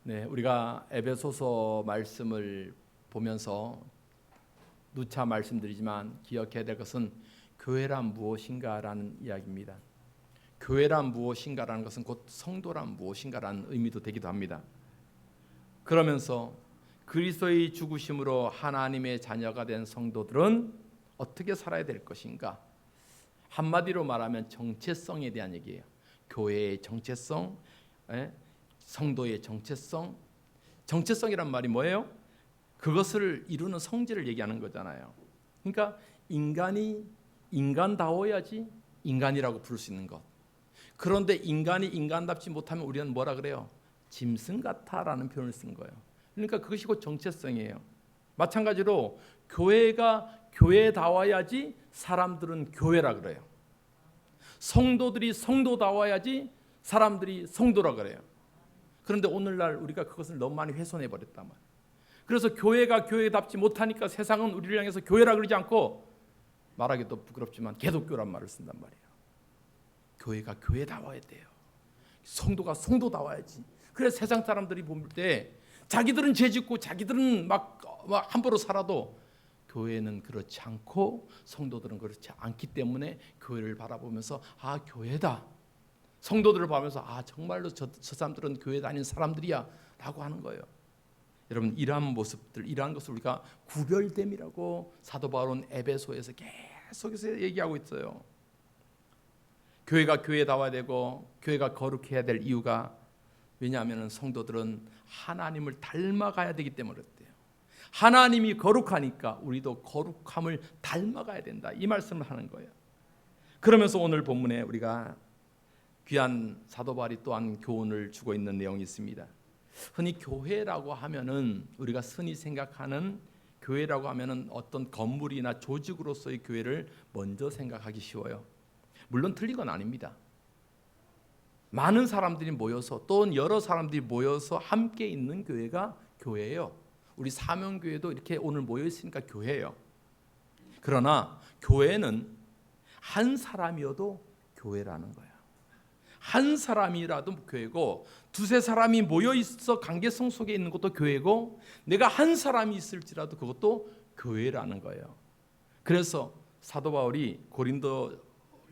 네, 우리가 에베소서 말씀을 보면서 누차 말씀드리지만 기억해야 될 것은 교회란 무엇인가라는 이야기입니다. 교회란 무엇인가라는 것은 곧 성도란 무엇인가라는 의미도 되기도 합니다. 그러면서 그리스도의 죽으심으로 하나님의 자녀가 된 성도들은 어떻게 살아야 될 것인가? 한마디로 말하면 정체성에 대한 얘기예요. 교회의 정체성, 성도의 정체성. 정체성이란 말이 뭐예요? 그것을 이루는 성질을 얘기하는 거잖아요. 그러니까 인간이 인간다워야지 인간이라고 부를 수 있는 것. 그런데 인간이 인간답지 못하면 우리는 뭐라 그래요? 짐승 같아라는 표현을 쓴 거예요. 그러니까 그것이 곧 정체성이에요. 마찬가지로 교회가 교회다워야지 사람들은 교회라 그래요. 성도들이 성도다워야지 사람들이 성도라 그래요. 그런데 오늘날 우리가 그것을 너무 많이 훼손해 버렸단 말이에요. 그래서 교회가 교회답지 못하니까 세상은 우리를 향해서 교회라 그러지 않고 말하기도 부끄럽지만 개독교란 말을 쓴단 말이에요. 교회가 교회다워야 돼요. 성도가 성도다워야지. 그래서 세상 사람들이 볼 때 자기들은 죄짓고 자기들은 막 함부로 살아도 교회는 그렇지 않고 성도들은 그렇지 않기 때문에 교회를 바라보면서 아, 교회다. 성도들을 보면서 아, 정말로 저 사람들은 교회 다니는 사람들이야 라고 하는 거예요. 여러분, 이러한 모습들, 이러한 것을 우리가 구별됨이라고 사도 바울은 에베소에서 계속해서 얘기하고 있어요. 교회가 교회다워야 되고 교회가 거룩해야 될 이유가, 왜냐하면 성도들은 하나님을 닮아가야 되기 때문에 그래요. 하나님이 거룩하니까 우리도 거룩함을 닮아가야 된다, 이 말씀을 하는 거예요. 그러면서 오늘 본문에 우리가 귀한 사도 바울이 또한 교훈을 주고 있는 내용이 있습니다. 흔히 교회라고 하면은 우리가 흔히 생각하는 교회라고 하면은 어떤 건물이나 조직으로서의 교회를 먼저 생각하기 쉬워요. 물론 틀린 건 아닙니다. 많은 사람들이 모여서 또 여러 사람들이 모여서 함께 있는 교회가 교회예요. 우리 사명교회도 이렇게 오늘 모여 있으니까 교회예요. 그러나 교회는 한 사람이어도 교회라는 거예요. 한 사람이라도 교회고, 두세 사람이 모여 있어 관계성 속에 있는 것도 교회고, 내가 한 사람이 있을지라도 그것도 교회라는 거예요. 그래서 사도 바울이 고린도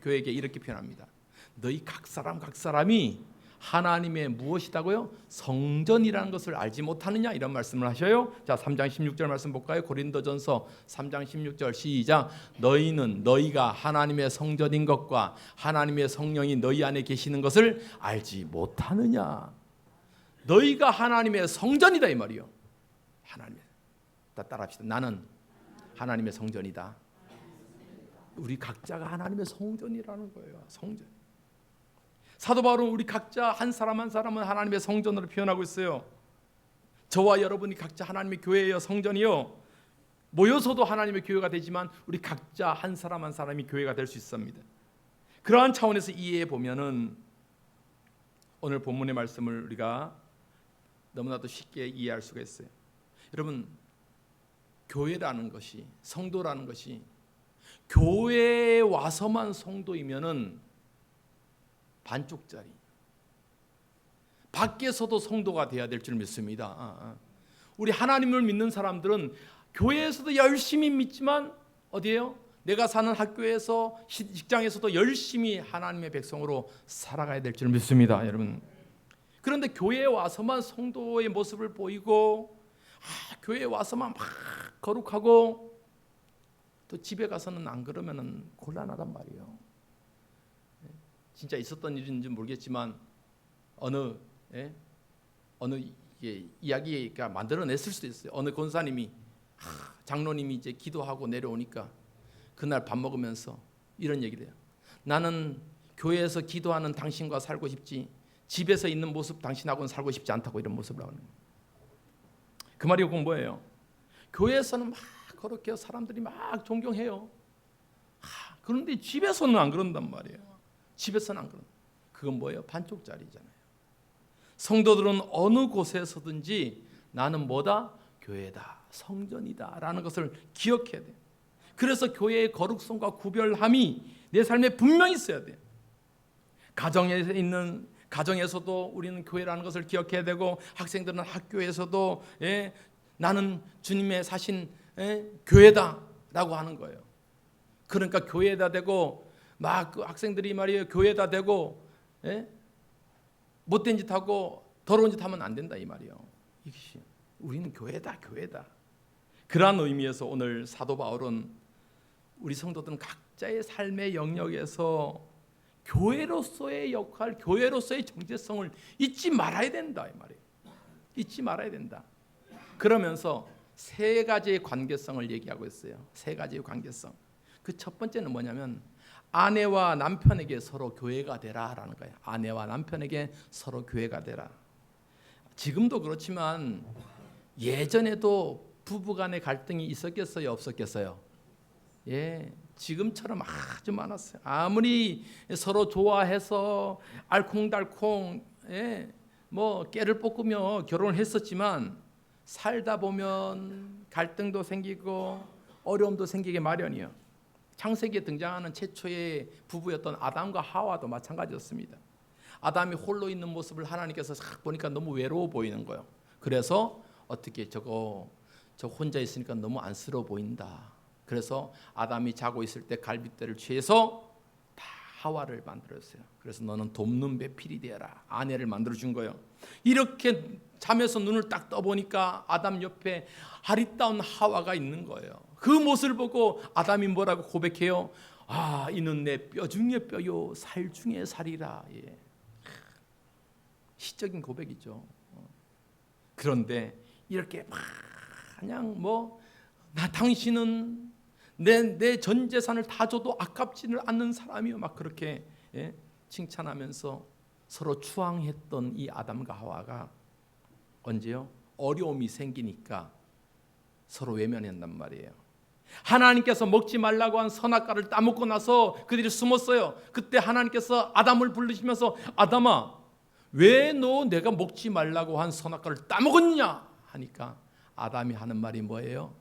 교회에게 이렇게 표현합니다. 너희 각 사람이 하나님의 무엇이다고요? 성전이라는 것을 알지 못하느냐, 이런 말씀을 하셔요. 자, 3장 16절 말씀 볼까요? 고린도전서 3장 16절 시작. 너희가 하나님의 성전인 것과 하나님의 성령이 너희 안에 계시는 것을 알지 못하느냐. 너희가 하나님의 성전이다, 이 말이요. 하나님의, 따라합시다. 나는 하나님의 성전이다. 우리 각자가 하나님의 성전이라는 거예요. 성전. 사도 바울은 우리 각자 한 사람 한 사람은 하나님의 성전으로 표현하고 있어요. 저와 여러분이 각자 하나님의 교회예요. 성전이요. 모여서도 하나님의 교회가 되지만 우리 각자 한 사람 한 사람이 교회가 될 수 있습니다. 그러한 차원에서 이해해 보면은 오늘 본문의 말씀을 우리가 너무나도 쉽게 이해할 수가 있어요. 여러분, 교회라는 것이, 성도라는 것이 교회에 와서만 성도이면은 반쪽짜리. 밖에서도 성도가 돼야 될 줄 믿습니다. 우리 하나님을 믿는 사람들은 교회에서도 열심히 믿지만 어디에요? 내가 사는 학교에서, 직장에서도 열심히 하나님의 백성으로 살아가야 될 줄 믿습니다, 여러분. 그런데 교회에 와서만 성도의 모습을 보이고, 교회에 와서만 막 거룩하고, 또 집에 가서는 안 그러면은 곤란하단 말이에요. 진짜 있었던 일인지 모르겠지만 어느 이야기가 만들어냈을 수도 있어요. 어느 권사님이 장로님이 이제 기도하고 내려오니까 그날 밥 먹으면서 이런 얘기를 해요. 나는 교회에서 기도하는 당신과 살고 싶지 집에서 있는 모습 당신하고는 살고 싶지 않다고, 이런 모습을 하는 거예요. 그 말이 꼭 뭐예요? 교회에서는 막 그렇게 사람들이 막 존경해요. 그런데 집에서는 안 그런단 말이에요. 집에서는 안 그런다. 그건 뭐예요? 반쪽짜리잖아요. 성도들은 어느 곳에서든지 나는 뭐다? 교회다, 성전이다 라는 것을 기억해야 돼요. 그래서 교회의 거룩성과 구별함이 내 삶에 분명히 있어야 돼요. 가정에 있는 가정에서도 우리는 교회라는 것을 기억해야 되고, 학생들은 학교에서도 나는 주님의 사신 교회다라고 하는 거예요. 그러니까 교회에다 대고 막 그 학생들이 말이에요, 교회에다 대고 못된 짓 하고 더러운 짓 하면 안 된다 이 말이에요. 이것이 우리는 교회다. 그러한 의미에서 오늘 사도 바울은 우리 성도들은 각자의 삶의 영역에서 교회로서의 역할, 교회로서의 정체성을 잊지 말아야 된다 이 말이에요. 잊지 말아야 된다. 그러면서 세 가지의 관계성을 얘기하고 있어요. 세 가지의 관계성. 그 첫 번째는 뭐냐면 아내와 남편에게 서로 교회가 되라라는 거예요. 아내와 남편에게 서로 교회가 되라. 지금도 그렇지만 예전에도 부부간의 갈등이 있었겠어요, 없었겠어요? 지금처럼 아주 많았어요. 아무리 서로 좋아해서 알콩달콩 뭐 깨를 볶으며 결혼을 했었지만 살다 보면 갈등도 생기고 어려움도 생기게 마련이에요. 창세기에 등장하는 최초의 부부였던 아담과 하와도 마찬가지였습니다. 아담이 홀로 있는 모습을 하나님께서 싹 보니까 너무 외로워 보이는 거예요. 그래서 어떻게 저 혼자 있으니까 너무 안쓰러워 보인다. 그래서 아담이 자고 있을 때 갈빗대를 취해서 다 하와를 만들었어요. 그래서 너는 돕는 배필이 되어라. 아내를 만들어준 거예요. 이렇게 잠에서 눈을 딱 떠보니까 아담 옆에 아리따운 하와가 있는 거예요. 그 모습을 보고 아담이 뭐라고 고백해요? 이는 내 뼈 중에 뼈요 살 중에 살이라. 시적인 고백이죠. 그런데 이렇게 그냥 당신은 내 전 재산을 다 줘도 아깝지를 않는 사람이요. 막 그렇게 칭찬하면서 서로 추앙했던 이 아담과 하와가 언제요? 어려움이 생기니까 서로 외면한단 말이에요. 하나님께서 먹지 말라고 한 선악과를 따먹고 나서 그들이 숨었어요. 그때 하나님께서 아담을 부르시면서 아담아, 왜 너 내가 먹지 말라고 한 선악과를 따먹었냐 하니까 아담이 하는 말이 뭐예요?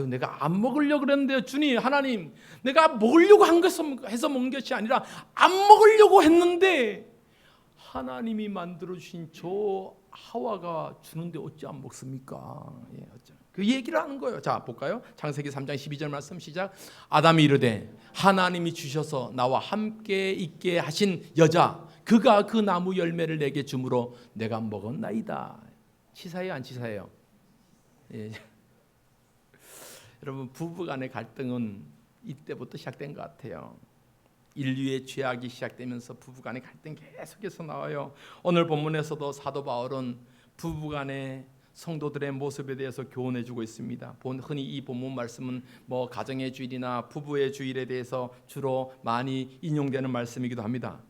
내가 안 먹으려고 그랬는데요, 주님, 하나님, 내가 먹으려고 해서 먹은 것이 아니라 안 먹으려고 했는데 하나님이 만들어 주신 저 하와가 주는데 어찌 안 먹습니까? 그 얘기를 하는 거예요. 자, 볼까요? 창세기 3장 12절 말씀 시작. 아담이 이르되 하나님이 주셔서 나와 함께 있게 하신 여자, 그가 그 나무 열매를 내게 주므로 내가 먹었나이다. 치사해요, 안 치사해요? 여러분, 부부간의 갈등은 이때부터 시작된 것 같아요. 인류의 죄악이 시작되면서 부부간의 갈등이 계속해서 나와요. 오늘 본문에서도 사도 바울은 부부간의 성도들의 모습에 대해서 교훈해주고 있습니다. 흔히 이 본문 말씀은 가정의 주일이나 부부의 주일에 대해서 주로 많이 인용되는 말씀이기도 합니다.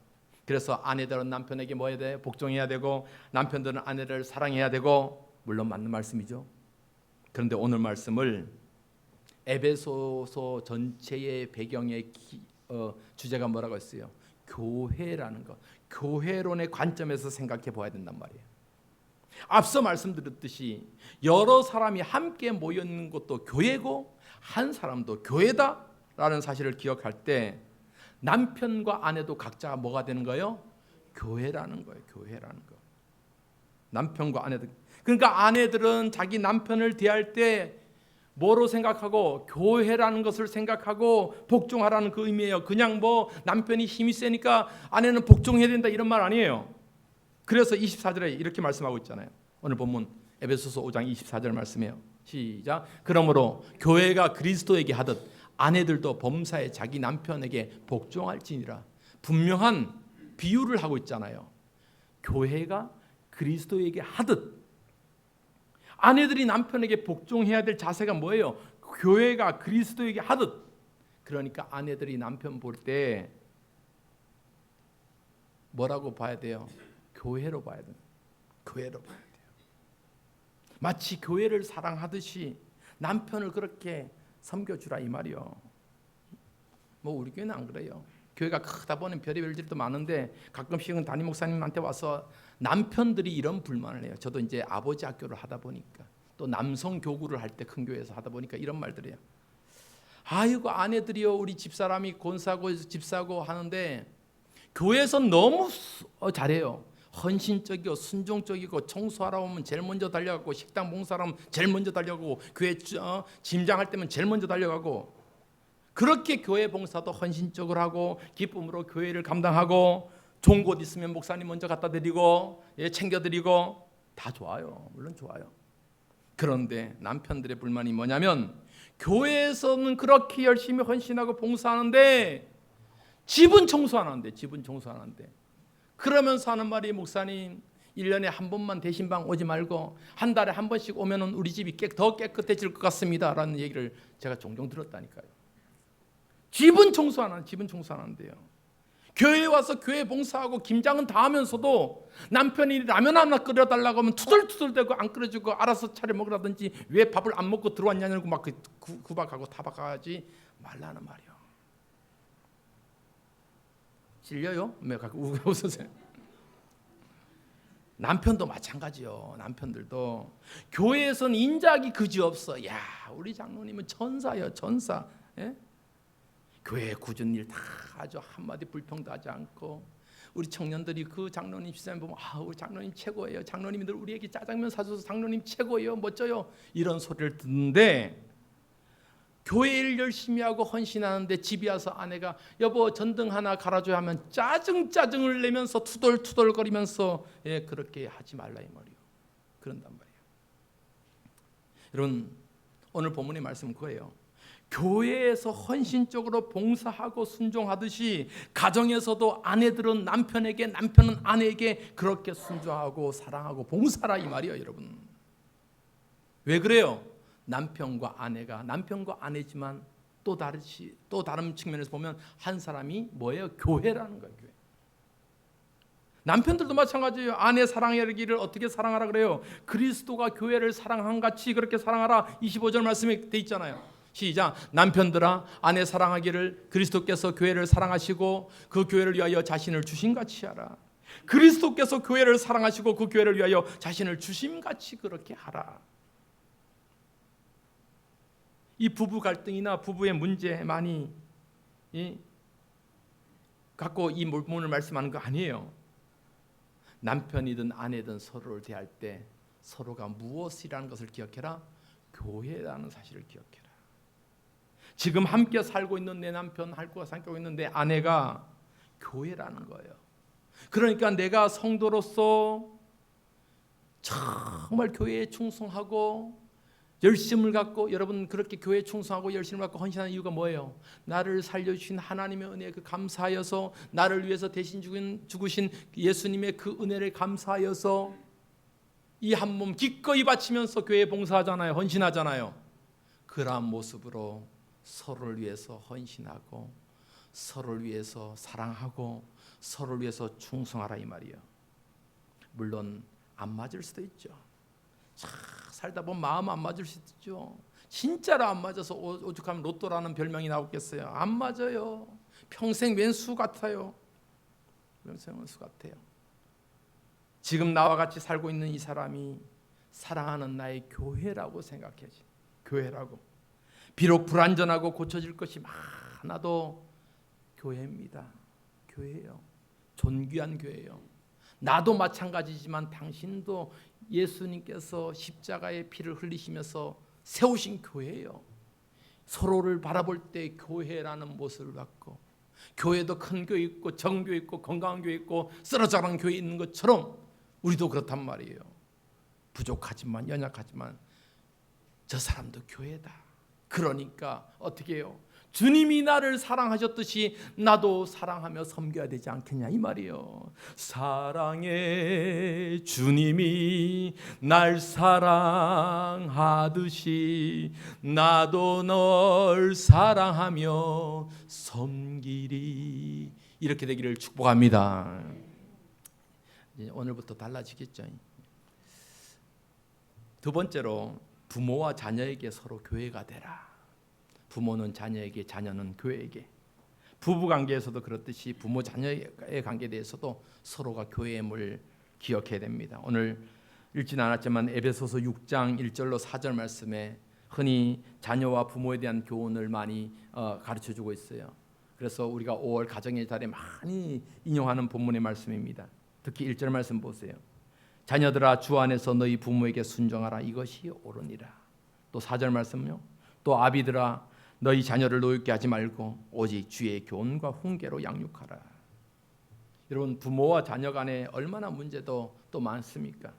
그래서 아내들은 남편에게 뭐 해야 돼? 복종해야 되고, 남편들은 아내를 사랑해야 되고, 물론 맞는 말씀이죠. 그런데 오늘 말씀을 에베소서 전체의 배경의 주제가 뭐라고 했어요? 교회라는 것, 교회론의 관점에서 생각해 봐야 된단 말이에요. 앞서 말씀드렸듯이 여러 사람이 함께 모여 있는 것도 교회고 한 사람도 교회다라는 사실을 기억할 때 남편과 아내도 각자가 뭐가 되는 거예요? 교회라는 거예요. 교회라는 거. 남편과 아내들. 그러니까 아내들은 자기 남편을 대할 때 뭐로 생각하고 교회라는 것을 생각하고 복종하라는 그 의미예요. 그냥 남편이 힘이 세니까 아내는 복종해야 된다 이런 말 아니에요. 그래서 24절에 이렇게 말씀하고 있잖아요. 오늘 본문 에베소서 5장 24절 말씀이에요. 시작. 그러므로 교회가 그리스도에게 하듯 아내들도 범사에 자기 남편에게 복종할지니라. 분명한 비유를 하고 있잖아요. 교회가 그리스도에게 하듯 아내들이 남편에게 복종해야 될 자세가 뭐예요? 교회가 그리스도에게 하듯. 그러니까 아내들이 남편 볼 때 뭐라고 봐야 돼요? 교회로 봐야 돼요. 교회로 봐야 돼요. 마치 교회를 사랑하듯이 남편을 그렇게 섬겨주라 이 말이요. 우리 교회는 안 그래요. 교회가 크다 보니 별의별 일도 많은데 가끔씩은 담임 목사님한테 와서 남편들이 이런 불만을 해요. 저도 이제 아버지 학교를 하다 보니까 또 남성 교구를 할 때 큰 교회에서 하다 보니까 이런 말들이에요. 아이고 아내들이요, 우리 집사람이 권사고 집사고 하는데 교회에서 너무 잘해요. 헌신적이고 순종적이고 청소하러 오면 제일 먼저 달려가고 식당 봉사하면 제일 먼저 달려가고 교회 짐장할 때면 제일 먼저 달려가고 그렇게 교회 봉사도 헌신적으로 하고 기쁨으로 교회를 감당하고 좋은 곳 있으면 목사님 먼저 갖다 드리고 챙겨드리고 다 좋아요. 물론 좋아요. 그런데 남편들의 불만이 뭐냐면 교회에서는 그렇게 열심히 헌신하고 봉사하는데 집은 청소 안 하는데 그러면서 하는 말이 목사님 1년에 한 번만 대신방 오지 말고 한 달에 한 번씩 오면은 우리 집이 더 깨끗해질 것 같습니다 라는 얘기를 제가 종종 들었다니까요. 집은 청소 안 하는데요. 교회에 와서 교회 봉사하고 김장은 다 하면서도 남편이 라면 하나 끓여달라고 하면 투덜투덜대고 안 끓여주고 알아서 차려 먹으라든지 왜 밥을 안 먹고 들어왔냐고 막 구박하고 타박하지 말라는 말이요. 질려요? 왜 갖고 웃으세요? 남편도 마찬가지요. 남편들도 교회에서는 인자하기 그지없어. 야, 우리 장로님은 천사예요, 천사. 예? 교회 굳은 일 다 아주 한마디 불평도 하지 않고 우리 청년들이 그 장로님 시선 보면 우리 장로님 최고예요. 장로님들 우리에게 짜장면 사줘서 장로님 최고예요. 멋져요. 이런 소리를 듣는데 교회 일 열심히 하고 헌신하는데 집에 와서 아내가 여보 전등 하나 갈아줘야 하면 짜증을 내면서 투덜투덜거리면서 그렇게 하지 말라 이 말이에요. 그런단 말이에요. 여러분 오늘 본문의 말씀은 그거예요. 교회에서 헌신적으로 봉사하고 순종하듯이 가정에서도 아내들은 남편에게 남편은 아내에게 그렇게 순종하고 사랑하고 봉사라 이 말이에요. 여러분 왜 그래요? 남편과 아내지만 또 다른 측면에서 보면 한 사람이 뭐예요? 교회라는 거예요. 교회. 남편들도 마찬가지예요. 아내 사랑하기를 어떻게 사랑하라 그래요? 그리스도가 교회를 사랑한 같이 그렇게 사랑하라 25절 말씀에 돼 있잖아요. 시작. 남편들아 아내 사랑하기를 그리스도께서 교회를 사랑하시고 그 교회를 위하여 자신을 주심같이 하라. 그리스도께서 교회를 사랑하시고 그 교회를 위하여 자신을 주심같이 그렇게 하라. 이 부부 갈등이나 부부의 문제 많이 갖고 이 본문을 말씀하는 거 아니에요. 남편이든 아내든 서로를 대할 때 서로가 무엇이라는 것을 기억해라. 교회라는 사실을 기억해라. 지금 함께 살고 있는 내 남편, 함께 살고 있는 내 아내가 교회라는 거예요. 그러니까 내가 성도로서 정말 교회에 충성하고 열심을 갖고 여러분 그렇게 교회에 충성하고 열심을 갖고 헌신하는 이유가 뭐예요? 나를 살려주신 하나님의 은혜에 감사하여서 나를 위해서 대신 죽으신 예수님의 그 은혜를 감사하여서 이 한 몸 기꺼이 바치면서 교회에 봉사하잖아요. 헌신하잖아요. 그러한 모습으로 서로를 위해서 헌신하고 서로를 위해서 사랑하고 서로를 위해서 충성하라 이 말이에요. 물론 안 맞을 수도 있죠. 살다 보면 마음 안 맞을 수도 있죠. 진짜로 안 맞아서 오죽하면 로또라는 별명이 나오겠어요. 안 맞아요. 평생 왼수 같아요. 평생 왼수 같아요. 지금 나와 같이 살고 있는 이 사람이 사랑하는 나의 교회라고 생각해야지. 교회라고. 비록 불완전하고 고쳐질 것이 많아도 교회입니다. 교회예요. 존귀한 교회예요. 나도 마찬가지지만 당신도 예수님께서 십자가의 피를 흘리시면서 세우신 교회예요. 서로를 바라볼 때 교회라는 모습을 갖고 교회도 큰 교회 있고 적은 교회 있고 건강한 교회 있고 쓰러져가는 교회 있는 것처럼 우리도 그렇단 말이에요. 부족하지만 연약하지만 저 사람도 교회다. 그러니까 어떻게 해요? 주님이 나를 사랑하셨듯이 나도 사랑하며 섬겨야 되지 않겠냐 이 말이에요. 사랑해 주님이 날 사랑하듯이 나도 널 사랑하며 섬기리. 이렇게 되기를 축복합니다. 이제 오늘부터 달라지겠죠. 두 번째로 부모와 자녀에게 서로 교회가 되라. 부모는 자녀에게, 자녀는 교회에게. 부부 관계에서도 그렇듯이 부모 자녀의 관계에 대해서도 서로가 교회임을 기억해야 됩니다. 오늘 읽지는 않았지만 에베소서 6장 1절로 4절 말씀에 흔히 자녀와 부모에 대한 교훈을 많이 가르쳐주고 있어요. 그래서 우리가 5월 가정의 달에 많이 인용하는 본문의 말씀입니다. 특히 1절 말씀 보세요. 자녀들아 주 안에서 너희 부모에게 순종하라. 이것이 옳으니라. 또 4절 말씀은요. 또 아비들아 너희 자녀를 노엽게 하지 말고 오직 주의 교훈과 훈계로 양육하라. 여러분, 부모와 자녀 간에 얼마나 문제도 또 많습니까?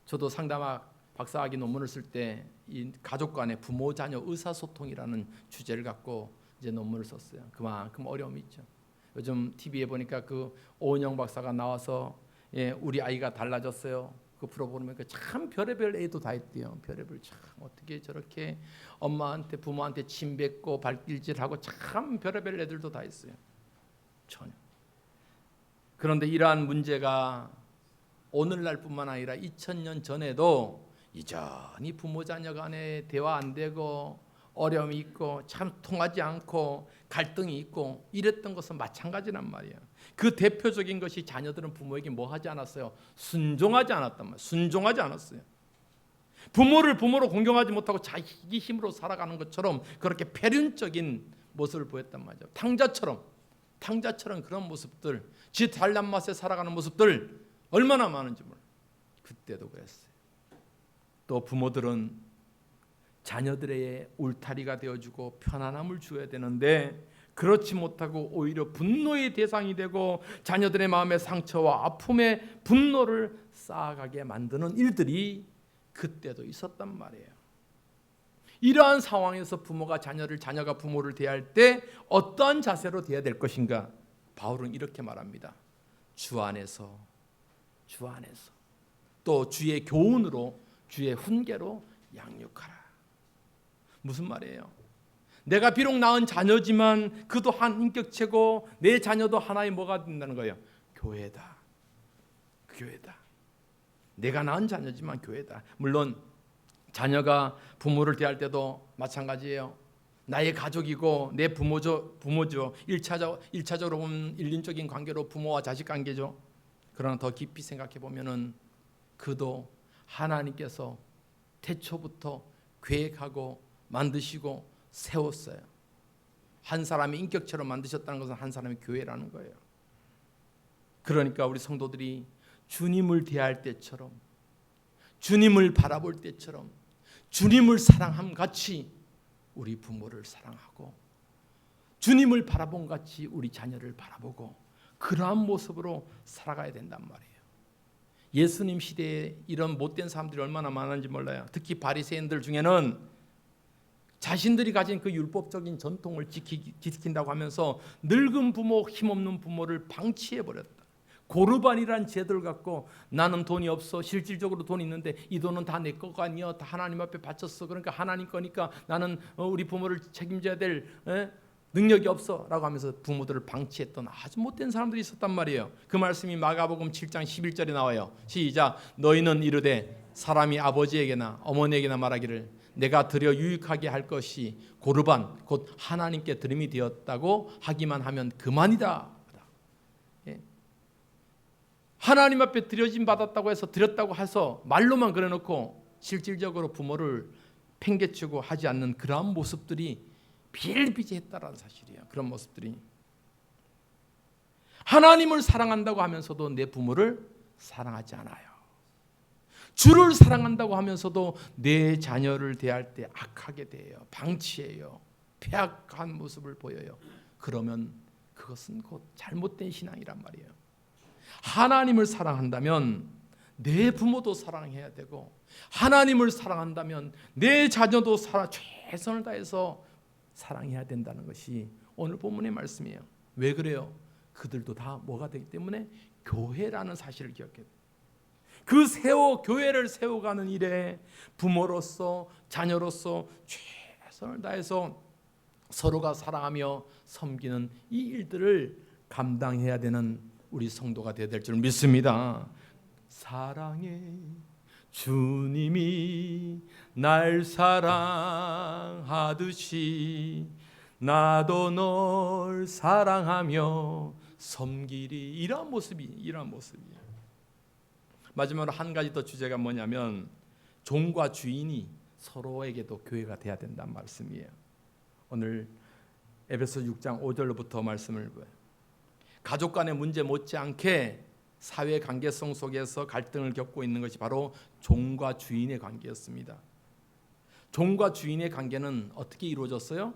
저도 상담학 박사학위 논문을 쓸 때 이 가족 간의 부모 자녀 의사소통이라는 주제를 갖고 이제 논문을 썼어요. 그만큼 어려움이 있죠. 요즘 TV에 보니까 그 오은영 박사가 나와서 우리 아이가 달라졌어요. 그 프로 보면 참 별의별 애도 다 있대요. 별의별 참 어떻게 저렇게 엄마한테 부모한테 침 뱉고 발길질하고 참 별의별 애들도 다 있어요. 전혀. 그런데 이러한 문제가 오늘날뿐만 아니라 2000년 전에도 여전히 부모 자녀 간에 대화 안 되고 어려움이 있고 참 통하지 않고 갈등이 있고 이랬던 것은 마찬가지란 말이에요. 그 대표적인 것이 자녀들은 부모에게 뭐 하지 않았어요? 순종하지 않았단 말이에요. 순종하지 않았어요. 부모를 부모로 공경하지 못하고 자기 힘으로 살아가는 것처럼 그렇게 패륜적인 모습을 보였단 말이죠. 탕자처럼 그런 모습들, 지 잘난 맛에 살아가는 모습들 얼마나 많은지 몰라요. 그때도 그랬어요. 또 부모들은 자녀들의 울타리가 되어주고 편안함을 주어야 되는데 그렇지 못하고 오히려 분노의 대상이 되고 자녀들의 마음의 상처와 아픔의 분노를 쌓아가게 만드는 일들이 그때도 있었단 말이에요. 이러한 상황에서 자녀가 부모를 대할 때 어떠한 자세로 대해야 될 것인가? 바울은 이렇게 말합니다. 주 안에서 또 주의 교훈으로 주의 훈계로 양육하라. 무슨 말이에요? 내가 비록 낳은 자녀지만 그도 한 인격체고 내 자녀도 하나의 뭐가 된다는 거예요? 교회다. 내가 낳은 자녀지만 교회다. 물론 자녀가 부모를 대할 때도 마찬가지예요. 나의 가족이고 내 부모죠. 1차적으로 보면 일륜적인 관계로 부모와 자식 관계죠. 그러나 더 깊이 생각해 보면은 그도 하나님께서 태초부터 계획하고 만드시고 세웠어요. 한 사람의 인격체로 만드셨다는 것은 한 사람의 교회라는 거예요. 그러니까 우리 성도들이 주님을 대할 때처럼, 주님을 바라볼 때처럼, 주님을 사랑함 같이 우리 부모를 사랑하고 주님을 바라본 같이 우리 자녀를 바라보고 그러한 모습으로 살아가야 된단 말이에요. 예수님 시대에 이런 못된 사람들이 얼마나 많은지 몰라요. 특히 바리새인들 중에는 자신들이 가진 그 율법적인 전통을 지킨다고 하면서 늙은 부모, 힘없는 부모를 방치해버렸다. 고르반이란 제도를 갖고 나는 돈이 없어, 실질적으로 돈이 있는데 이 돈은 다 내 거가 아니야, 다 하나님 앞에 바쳤어. 그러니까 하나님 거니까 나는 우리 부모를 책임져야 될 능력이 없어 라고 하면서 부모들을 방치했던 아주 못된 사람들이 있었단 말이에요. 그 말씀이 마가복음 7장 11절에 나와요. 시작. 너희는 이르되 사람이 아버지에게나 어머니에게나 말하기를 내가 드려 유익하게 할 것이 고르반 곧 하나님께 드림이 되었다고 하기만 하면 그만이다. 하나님 앞에 드려짐 받았다고 해서 드렸다고 해서 말로만 그래놓고 실질적으로 부모를 팽개치고 하지 않는 그러한 모습들이 비일비재했다라는 사실이에요. 그런 모습들이 하나님을 사랑한다고 하면서도 내 부모를 사랑하지 않아요. 주를 사랑한다고 하면서도 내 자녀를 대할 때 악하게 대해요. 방치해요. 폐악한 모습을 보여요. 그러면 그것은 곧 잘못된 신앙이란 말이에요. 하나님을 사랑한다면 내 부모도 사랑해야 되고 하나님을 사랑한다면 내 자녀도 최선을 다해서 사랑해야 된다는 것이 오늘 본문의 말씀이에요. 왜 그래요? 그들도 다 뭐가 되기 때문에 교회라는 사실을 기억해야 돼요. 그 교회를 세워가는 일에 부모로서 자녀로서 최선을 다해서 서로가 사랑하며 섬기는 이 일들을 감당해야 되는 우리 성도가 되어야 될 줄 믿습니다. 사랑해 주님이 날 사랑하듯이 나도 널 사랑하며 섬기리. 이러한 모습이에요. 마지막으로 한 가지 더 주제가 뭐냐면 종과 주인이 서로에게도 교회가 돼야 된다는 말씀이에요. 오늘 에베소 6장 5절로부터 말씀을 봐요. 가족 간의 문제 못지않게 사회 관계성 속에서 갈등을 겪고 있는 것이 바로 종과 주인의 관계였습니다. 종과 주인의 관계는 어떻게 이루어졌어요?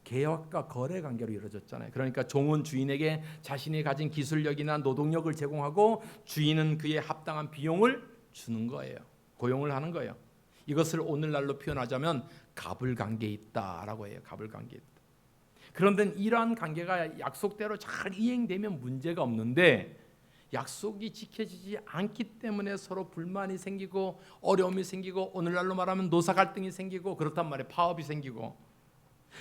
계약과 거래 관계로 이루어졌잖아요. 그러니까 종은 주인에게 자신이 가진 기술력이나 노동력을 제공하고 주인은 그에 합당한 비용을 주는 거예요. 고용을 하는 거예요. 이것을 오늘날로 표현하자면 갑을관계에 있다라고 해요. 갑을관계에 있다. 그런데 이러한 관계가 약속대로 잘 이행되면 문제가 없는데 약속이 지켜지지 않기 때문에 서로 불만이 생기고 어려움이 생기고 오늘날로 말하면 노사 갈등이 생기고 그렇단 말이에요. 파업이 생기고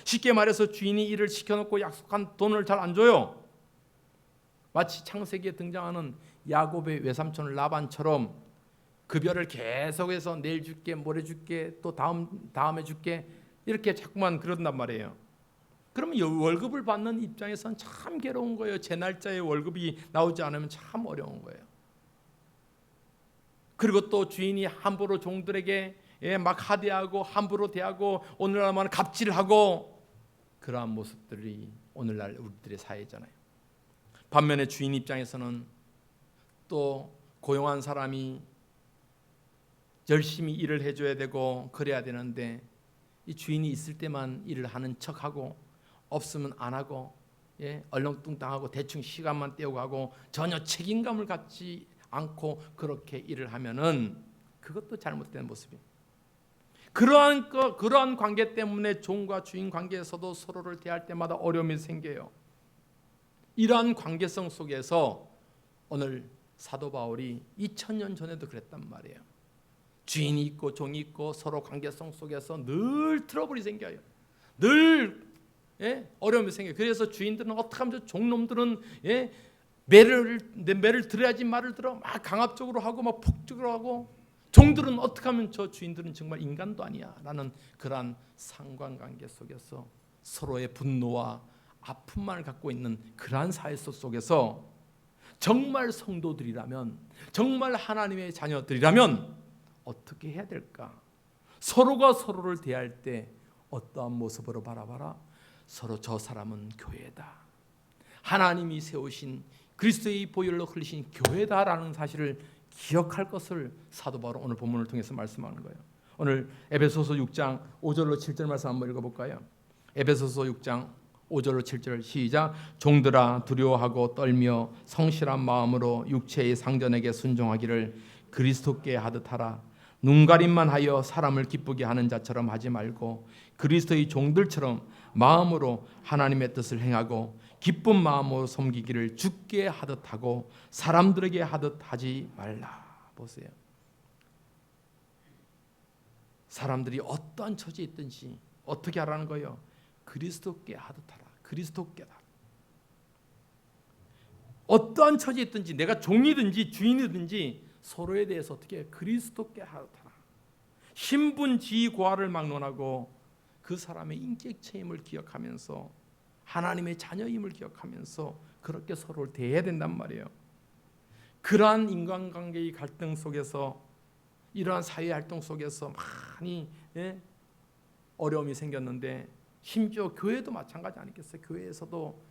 쉽게 말해서 주인이 일을 시켜놓고 약속한 돈을 잘 안 줘요. 마치 창세기에 등장하는 야곱의 외삼촌 라반처럼 급여를 계속해서 내일 줄게 모레 줄게 또 다음에 줄게 이렇게 자꾸만 그런단 말이에요. 그러면 월급을 받는 입장에서는 참 괴로운 거예요. 제 날짜에 월급이 나오지 않으면 참 어려운 거예요. 그리고 또 주인이 함부로 종들에게 막 하대하고 함부로 대하고 오늘날 말하면 갑질하고 그러한 모습들이 오늘날 우리들의 사회잖아요. 반면에 주인 입장에서는 또 고용한 사람이 열심히 일을 해줘야 되고 그래야 되는데 이 주인이 있을 때만 일을 하는 척하고 없으면 안 하고 얼렁뚱땅하고 대충 시간만 때우고 하고 전혀 책임감을 갖지 않고 그렇게 일을 하면은 그것도 잘못된 모습이에요. 그러한 관계 때문에 종과 주인 관계에서도 서로를 대할 때마다 어려움이 생겨요. 이러한 관계성 속에서 오늘 사도 바울이 2000년 전에도 그랬단 말이에요. 주인이 있고 종이 있고 서로 관계성 속에서 늘 트러블이 생겨요. 늘 어려움이 생겨요. 그래서 주인들은 어떻게 하면 종놈들은 매를 들어야지 말을 들어 막 강압적으로 하고 막 폭적으로 하고 종들은 어떻게 하면 저 주인들은 정말 인간도 아니야 라는 그러한 상관관계 속에서 서로의 분노와 아픔만을 갖고 있는 그러한 사회 속에서 정말 성도들이라면 정말 하나님의 자녀들이라면 어떻게 해야 될까? 서로가 서로를 대할 때 어떠한 모습으로 바라봐라? 서로 저 사람은 교회다. 하나님이 세우신 그리스도의 보혈로 흘리신 교회다라는 사실을 기억할 것을 사도 바울은 오늘 본문을 통해서 말씀하는 거예요. 오늘 에베소서 6장 5절로 7절 말씀 한번 읽어볼까요? 에베소서 6장 5절로 7절 시작. 종들아 두려워하고 떨며 성실한 마음으로 육체의 상전에게 순종하기를 그리스도께 하듯 하라. 눈가림만 하여 사람을 기쁘게 하는 자처럼 하지 말고 그리스도의 종들처럼 마음으로 하나님의 뜻을 행하고 기쁜 마음으로 섬기기를 주께 하듯 하고 사람들에게 하듯 하지 말라. 보세요. 사람들이 어떠한 처지에 있든지 어떻게 하라는 거예요? 그리스도께 하듯 하라. 그리스도께다. 어떠한 처지에 있든지 내가 종이든지 주인이든지 서로에 대해서 어떻게 해요? 그리스도께 하듯 하라. 신분 지위 고하를 막론하고 그 사람의 인격 체임을 기억하면서 하나님의 자녀임을 기억하면서 그렇게 서로를 대해야 된단 말이에요. 그러한 인간관계의 갈등 속에서 이러한 사회활동 속에서 많이 어려움이 생겼는데 심지어 교회도 마찬가지 아니겠어요? 교회에서도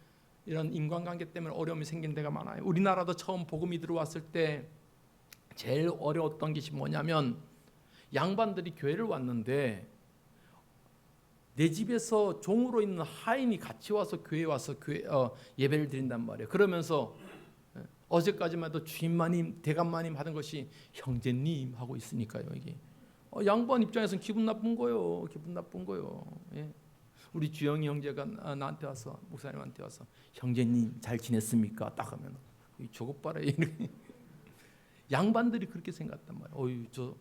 이런 인간관계 때문에 어려움이 생긴 데가 많아요. 우리나라도 처음 복음이 들어왔을 때 제일 어려웠던 것이 뭐냐면 양반들이 교회를 왔는데 내 집에서 종으로 있는 하인이 같이 와서 교회에 와서 예배를 드린단 말이에요. 그러면서 어제까지만 해도 주임마님, 대감마님 하던 것이 형제님 하고 있으니까요. 이게 양반 입장에서는 기분 나쁜 거요. 기분 나쁜 거요. 예. 우리 주영이 형제가 나한테 와서 목사님한테 와서 형제님 잘 지냈습니까? 딱 하면 저것 봐라. 양반들이 그렇게 생각했단 말이에요. 어유 저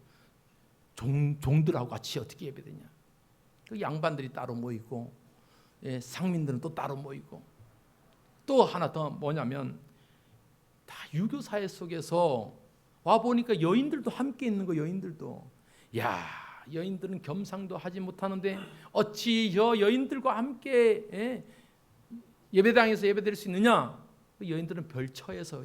종들하고 같이 어떻게 예배드냐? 그 양반들이 따로 모이고 상민들은 또 따로 모이고 또 하나 더 뭐냐면 다 유교 사회 속에서 와 보니까 여인들도 함께 있는 거. 여인들도 여인들은 겸상도 하지 못하는데 어찌 여인들과 함께 예배당에서 예배드릴 수 있느냐? 여인들은 별처에서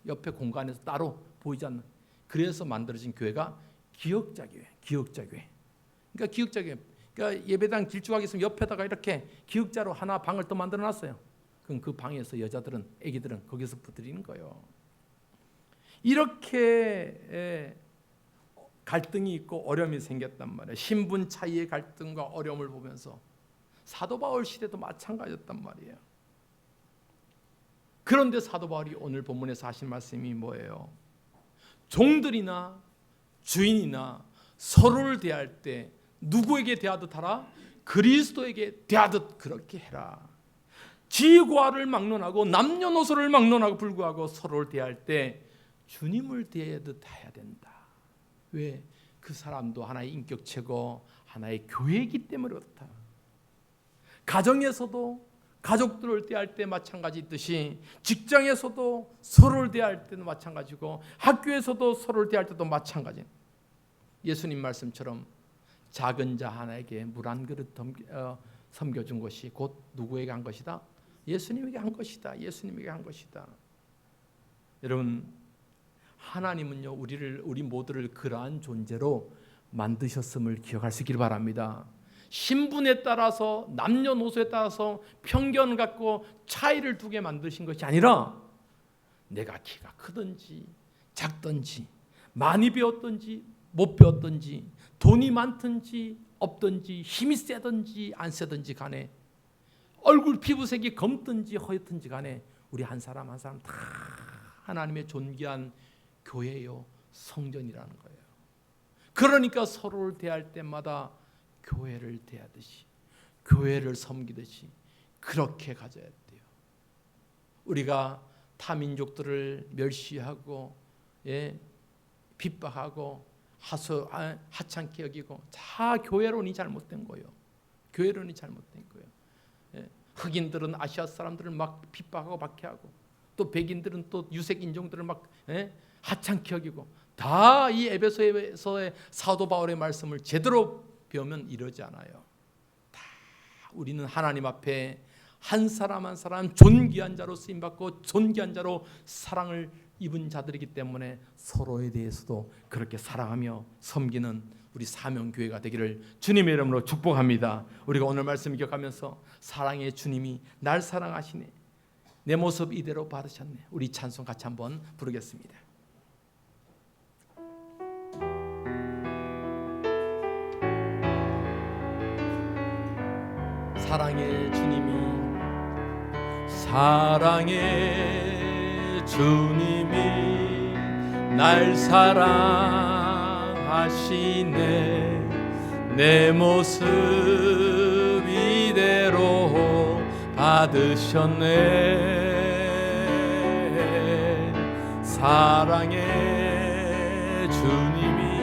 옆에 공간에서 따로 보이지 않는. 그래서 만들어진 교회가 기역자 교회. 그러니까 기역자 교회. 그러니까 예배당 길쭉하게 있으면 옆에다가 이렇게 기역자로 하나 방을 또 만들어놨어요. 그럼 그 방에서 여자들은, 아기들은 거기서 부드리는 거예요. 이렇게 갈등이 있고 어려움이 생겼단 말이에요. 신분 차이의 갈등과 어려움을 보면서 사도 바울 시대도 마찬가지였단 말이에요. 그런데 사도 바울이 오늘 본문에서 하신 말씀이 뭐예요? 종들이나 주인이나 서로를 대할 때 누구에게 대하듯 하라? 그리스도에게 대하듯 그렇게 해라. 지과를 막론하고 남녀노소를 막론하고 불구하고 서로를 대할 때 주님을 대하듯 해야 된다. 왜? 그 사람도 하나의 인격체고 하나의 교회이기 때문에 그렇다. 가정에서도 가족들을 대할 때 마찬가지듯이 직장에서도 서로를 대할 때도 마찬가지고 학교에서도 서로를 대할 때도 마찬가지. 예수님 말씀처럼 작은 자 하나에게 물 한 그릇 섬겨준 것이 곧 누구에게 한 것이다? 예수님에게 한 것이다. 예수님에게 한 것이다. 여러분, 하나님은요 우리 모두를 그러한 존재로 만드셨음을 기억할 수 있기를 바랍니다. 신분에 따라서 남녀노소에 따라서 편견을 갖고 차이를 두게 만드신 것이 아니라 내가 키가 크든지 작든지 많이 배웠든지 못 배웠든지 돈이 많든지 없든지 힘이 세든지 안 세든지 간에 얼굴 피부색이 검든지 허옇든지 간에 우리 한 사람 한 사람 다 하나님의 존귀한 교회요 성전이라는 거예요. 그러니까 서로를 대할 때마다 교회를 대하듯이 교회를 섬기듯이 그렇게 가져야 돼요. 우리가 타민족들을 멸시하고 핍박하고 하찮게 여기고 다 교회론이 잘못된 거예요. 교회론이 잘못된 거예요. 흑인들은 아시아 사람들을 막 핍박하고 박해하고 또 백인들은 또 유색 인종들을 막 하찮게 여기고 다 이 에베소서의 사도 바울의 말씀을 제대로 배우면 이러지 않아요. 다 우리는 하나님 앞에 한 사람 한 사람 존귀한 자로 쓰임받고 존귀한 자로 사랑을 입은 자들이기 때문에 서로에 대해서도 그렇게 사랑하며 섬기는 우리 사명교회가 되기를 주님의 이름으로 축복합니다. 우리가 오늘 말씀 기억하면서 사랑의 주님이 날 사랑하시네, 내 모습 이대로 받으셨네. 우리 찬송 같이 한번 부르겠습니다. 사랑의 주님이 날 사랑하시네, 내 모습 이대로 받으셨네. 사랑의 주님이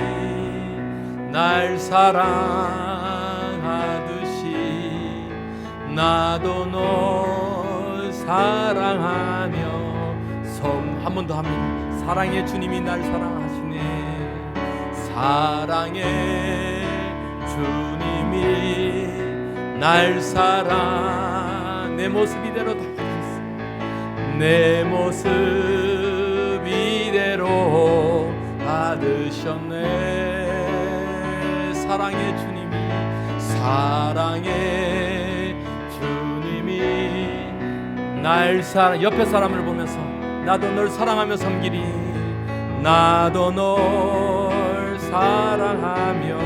날 사랑하듯이 나도 널 사랑하며 한 번 더 합니다. 사랑의 주님이 날 사랑하시네. 사랑의 주님이 날 사랑 내 모습 이대로 다 받으셨어. 내 모습 이대로 받으셨네. 사랑의 주님이 날 사랑. 옆에 사람을 보면서 나도 널 사랑하며 섬기리. 나도 널 사랑하며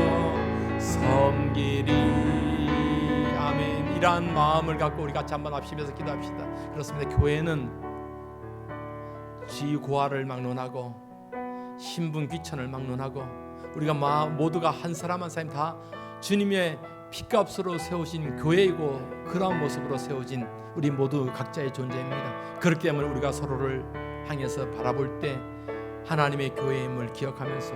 섬기리. 아멘. 이러한 마음을 갖고 우리 같이 한번 합심해서 기도합시다. 그렇습니다. 교회는 지고하를 막론하고 신분 귀천을 막론하고 우리가 모두가 한 사람 한 사람 다 주님의 피값으로 세우신 교회이고 그러한 모습으로 세워진 우리 모두 각자의 존재입니다. 그렇기 때문에 우리가 서로를 향해서 바라볼 때 하나님의 교회임을 기억하면서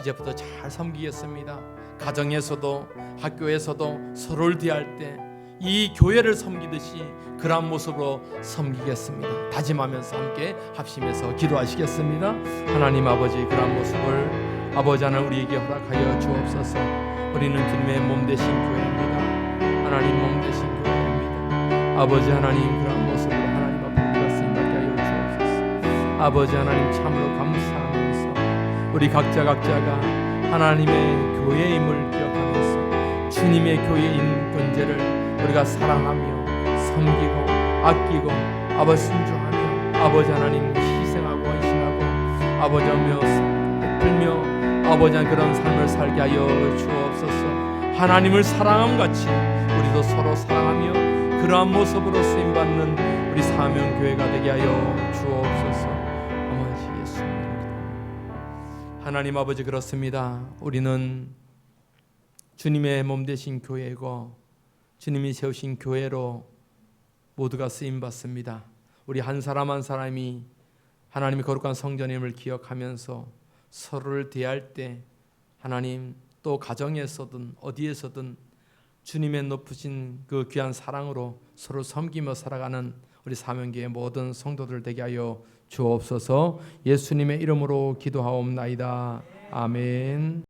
이제부터 잘 섬기겠습니다. 가정에서도 학교에서도 서로를 대할 때 이 교회를 섬기듯이 그러한 모습으로 섬기겠습니다. 다짐하면서 함께 합심해서 기도하시겠습니다. 하나님 아버지, 그러한 모습을 아버지 하나님 우리에게 허락하여 주옵소서. 우리는 주님의 몸 되신 교회입니다. 하나님 몸 되신 교회입니다. 아버지 하나님, 그러한 모습으로 하나님 앞에 우리가 쓰임받게 하여 주옵소서. 아버지 하나님, 참으로 감사하면서 우리 각자가 하나님의 교회임을 기억하면서 주님의 교회인 건재를 우리가 사랑하며 섬기고 아끼고 아버지 순종하며 아버지 하나님 희생하고 헌신하고 아버지며 베풀며 아버지 그런 삶을 살게 하여 주옵소서. 하나님을 사랑함같이 우리도 서로 사랑하며 그러한 모습으로 쓰임받는 우리 사명교회가 되게 하여 주옵소서. 아버지 예수님, 하나님 아버지 그렇습니다. 우리는 주님의 몸 되신 교회고 주님이 세우신 교회로 모두가 쓰임받습니다. 우리 한 사람 한 사람이 하나님의 거룩한 성전임을 기억하면서 서로를 대할 때 하나님 또 가정에서든 어디에서든 주님의 높으신 그 귀한 사랑으로 서로 섬기며 살아가는 우리 사명교회 모든 성도들 되게 하여 주옵소서. 예수님의 이름으로 기도하옵나이다. 아멘.